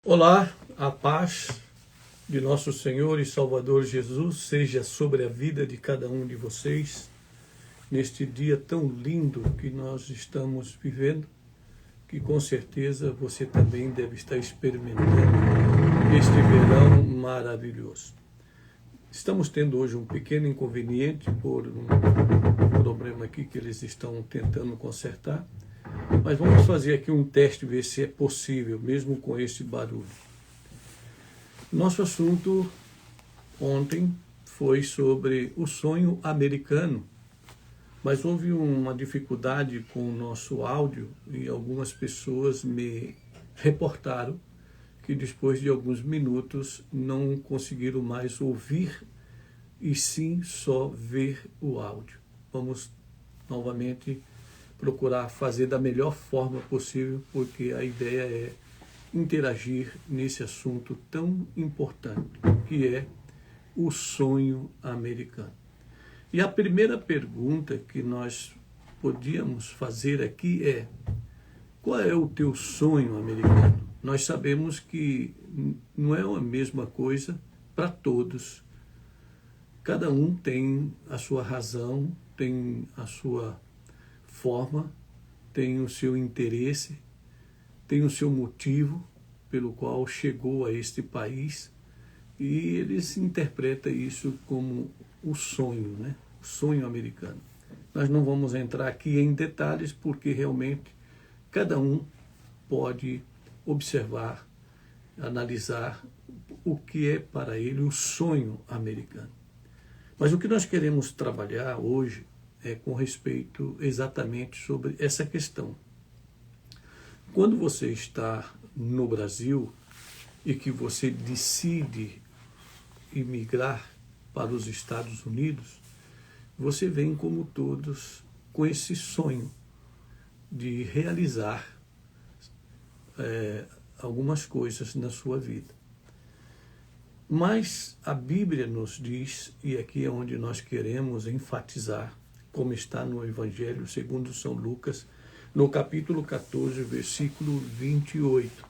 Olá, a paz de nosso Senhor e Salvador Jesus seja sobre a vida de cada um de vocês, neste dia tão lindo que nós estamos vivendo, que com certeza você também deve estar experimentando este verão maravilhoso. Estamos tendo hoje um pequeno inconveniente por um problema aqui que eles estão tentando consertar, mas vamos fazer aqui um teste, ver se é possível, mesmo com esse barulho. Nosso assunto ontem foi sobre o sonho americano, mas houve uma dificuldade com o nosso áudio e algumas pessoas me reportaram que depois de alguns minutos não conseguiram mais ouvir e sim só ver o áudio. Vamos novamente procurar fazer da melhor forma possível, porque a ideia é interagir nesse assunto tão importante, que é o sonho americano. E a primeira pergunta que nós podíamos fazer aqui é: qual é o teu sonho americano? Nós sabemos que não é a mesma coisa para todos. Cada um tem a sua razão, tem a sua forma, tem o seu interesse, tem o seu motivo pelo qual chegou a este país, e eles interpretam isso como o sonho, né? O sonho americano. Nós não vamos entrar aqui em detalhes, porque realmente cada um pode observar, analisar o que é para ele o sonho americano. Mas o que nós queremos trabalhar hoje é com respeito exatamente sobre essa questão. Quando você está no Brasil e que você decide imigrar para os Estados Unidos, você vem como todos com esse sonho de realizar algumas coisas na sua vida. Mas a Bíblia nos diz, e aqui é onde nós queremos enfatizar, como está no Evangelho segundo São Lucas, no capítulo 14, versículo 28.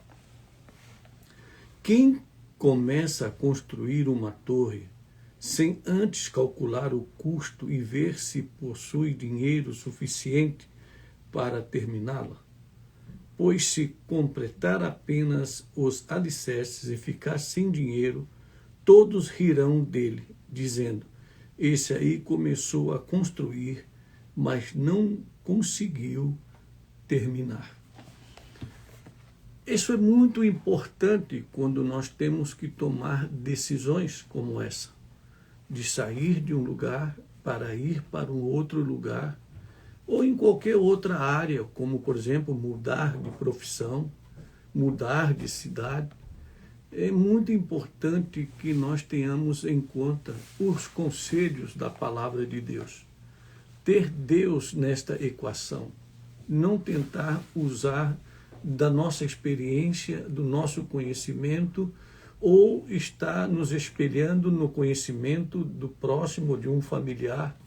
Quem começa a construir uma torre sem antes calcular o custo e ver se possui dinheiro suficiente para terminá-la? Pois se completar apenas os alicerces e ficar sem dinheiro, todos rirão dele, dizendo: esse aí começou a construir, mas não conseguiu terminar. Isso é muito importante quando nós temos que tomar decisões como essa, de sair de um lugar para ir para um outro lugar, ou em qualquer outra área, como, por exemplo, mudar de profissão, mudar de cidade. É muito importante que nós tenhamos em conta os conselhos da palavra de Deus. Ter Deus nesta equação. Não tentar usar da nossa experiência, do nosso conhecimento, ou estar nos espelhando no conhecimento do próximo, de um familiar,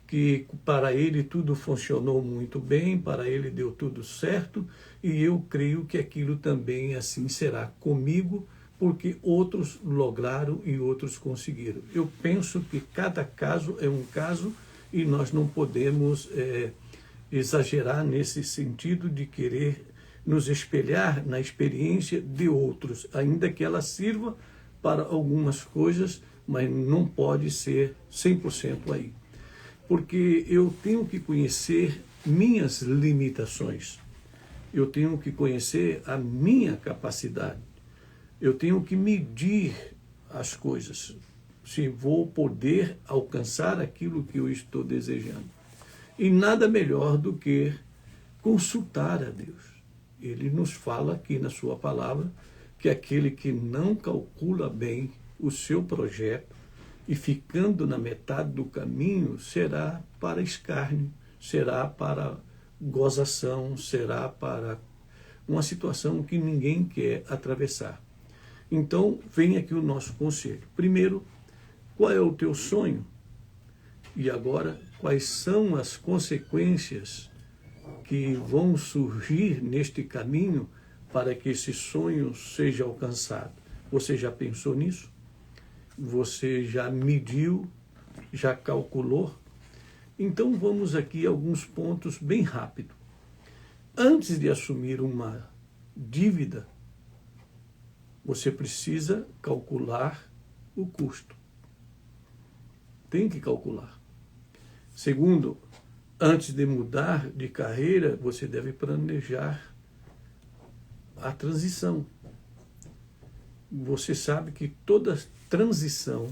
que para ele tudo funcionou muito bem, para ele deu tudo certo, e eu creio que aquilo também assim será comigo, porque outros lograram e outros conseguiram. Eu penso que cada caso é um caso e nós não podemos exagerar nesse sentido de querer nos espelhar na experiência de outros, ainda que ela sirva para algumas coisas, mas não pode ser 100% aí. Porque eu tenho que conhecer minhas limitações, eu tenho que conhecer a minha capacidade, eu tenho que medir as coisas, se vou poder alcançar aquilo que eu estou desejando. E nada melhor do que consultar a Deus. Ele nos fala aqui na sua palavra que aquele que não calcula bem o seu projeto e ficando na metade do caminho será para escárnio, será para gozação, será para uma situação que ninguém quer atravessar. Então, vem aqui o nosso conselho. Primeiro, qual é o teu sonho? E agora, quais são as consequências que vão surgir neste caminho para que esse sonho seja alcançado. Você já pensou nisso? Você já mediu? Já calculou? Então vamos aqui a alguns pontos bem rápido. Antes de assumir uma dívida, você precisa calcular o custo. Tem que calcular. Segundo, antes de mudar de carreira, você deve planejar a transição. Você sabe que toda transição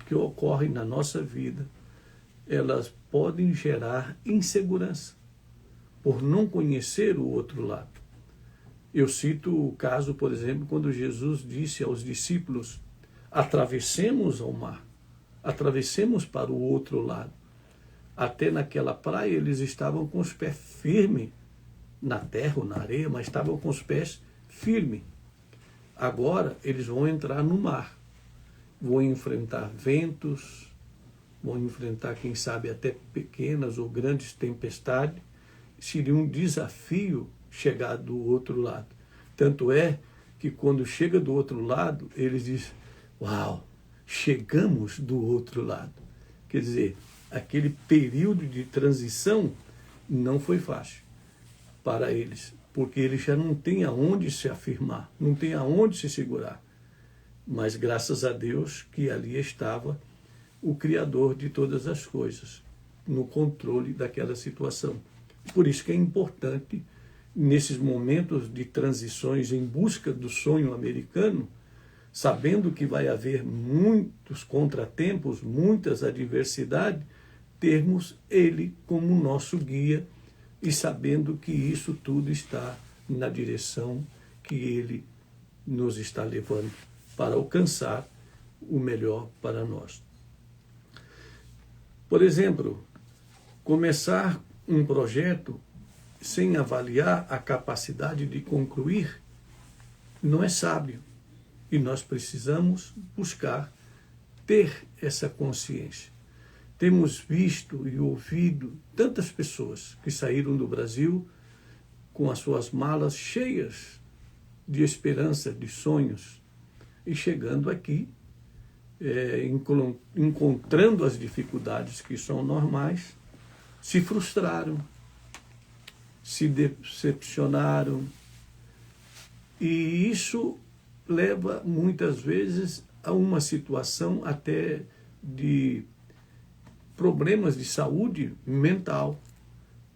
que ocorre na nossa vida, elas podem gerar insegurança, por não conhecer o outro lado. Eu cito o caso, por exemplo, quando Jesus disse aos discípulos: atravessemos ao mar, atravessemos para o outro lado. Até naquela praia eles estavam com os pés firmes na terra ou na areia, mas estavam com os pés firmes. Agora eles vão entrar no mar, vão enfrentar ventos, vão enfrentar, quem sabe, até pequenas ou grandes tempestades. Seria um desafio chegar do outro lado. Tanto é que quando chega do outro lado, eles dizem: uau, chegamos do outro lado. Quer dizer, aquele período de transição não foi fácil para eles, porque eles já não têm aonde se afirmar, não têm aonde se segurar. Mas graças a Deus que ali estava o Criador de todas as coisas, no controle daquela situação. Por isso que é importante, nesses momentos de transições em busca do sonho americano, sabendo que vai haver muitos contratempos, muitas adversidades, termos Ele como nosso guia e sabendo que isso tudo está na direção que Ele nos está levando para alcançar o melhor para nós. Por exemplo, começar um projeto sem avaliar a capacidade de concluir não é sábio. E nós precisamos buscar ter essa consciência. Temos visto e ouvido tantas pessoas que saíram do Brasil com as suas malas cheias de esperança, de sonhos, e chegando aqui, encontrando as dificuldades que são normais, se frustraram, se decepcionaram, e isso leva muitas vezes a uma situação até de problemas de saúde mental,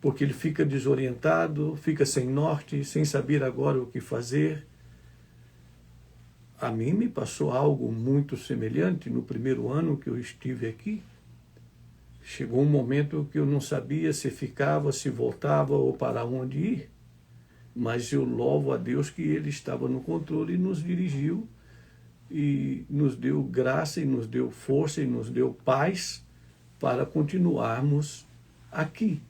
porque ele fica desorientado, fica sem norte, sem saber agora o que fazer. A mim me passou algo muito semelhante no primeiro ano que eu estive aqui. Chegou um momento que eu não sabia se ficava, se voltava ou para onde ir. Mas eu louvo a Deus que Ele estava no controle e nos dirigiu e nos deu graça e nos deu força e nos deu paz para continuarmos aqui.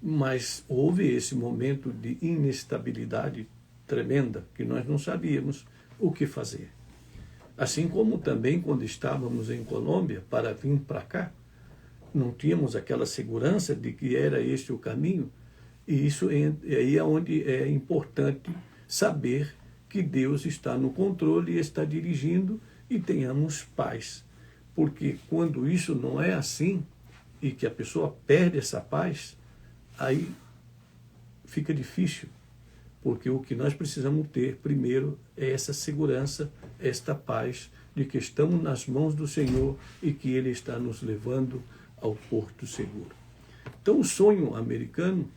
Mas houve esse momento de inestabilidade tremenda que nós não sabíamos o que fazer. Assim como também quando estávamos em Colômbia para vir para cá, não tínhamos aquela segurança de que era este o caminho. E isso aí é onde é importante saber que Deus está no controle e está dirigindo e tenhamos paz. Porque quando isso não é assim e que a pessoa perde essa paz, aí fica difícil. Porque o que nós precisamos ter primeiro é essa segurança, esta paz de que estamos nas mãos do Senhor e que Ele está nos levando ao porto seguro. Então o sonho americano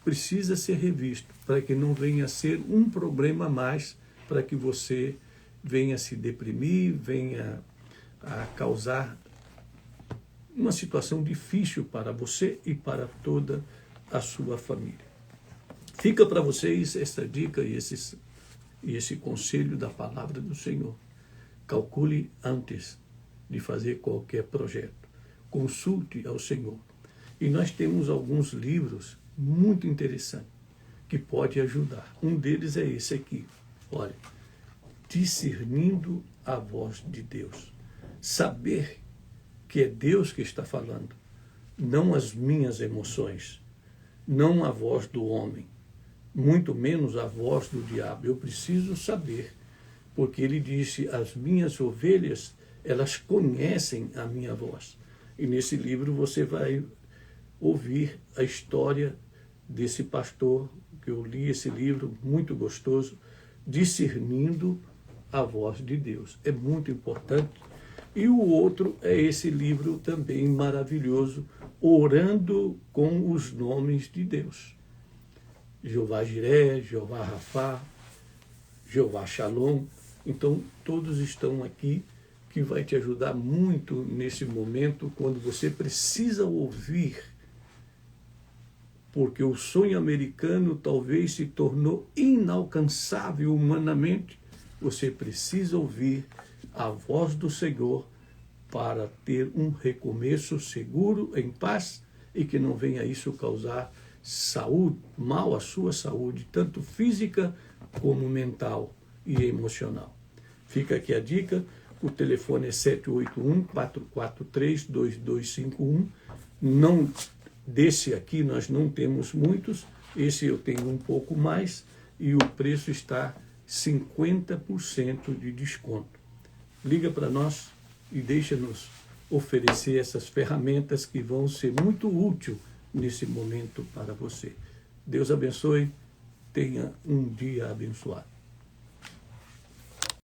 precisa ser revisto, para que não venha a ser um problema a mais, para que você venha se deprimir, venha a causar uma situação difícil para você e para toda a sua família. Fica para vocês essa dica e esse conselho da palavra do Senhor. Calcule antes de fazer qualquer projeto. Consulte ao Senhor. E nós temos alguns livros muito interessante, que pode ajudar. Um deles é esse aqui. Olha, discernindo a voz de Deus. Saber que é Deus que está falando, não as minhas emoções, não a voz do homem, muito menos a voz do diabo. Eu preciso saber, porque ele disse, as minhas ovelhas, elas conhecem a minha voz. E nesse livro você vai ouvir a história desse pastor, que eu li esse livro, muito gostoso, discernindo a voz de Deus. É muito importante. E o outro é esse livro também maravilhoso, Orando com os Nomes de Deus. Jeová Jiré, Jeová Rafá, Jeová Shalom. Então, todos estão aqui, que vai te ajudar muito nesse momento, quando você precisa ouvir, porque o sonho americano talvez se tornou inalcançável humanamente. Você precisa ouvir a voz do Senhor para ter um recomeço seguro, em paz, e que não venha isso causar saúde, mal à sua saúde, tanto física como mental e emocional. Fica aqui a dica, o telefone é 781-443-2251. Não, desse aqui nós não temos muitos, esse eu tenho um pouco mais, e o preço está 50% de desconto. Liga para nós e deixa-nos oferecer essas ferramentas que vão ser muito úteis nesse momento para você. Deus abençoe, tenha um dia abençoado.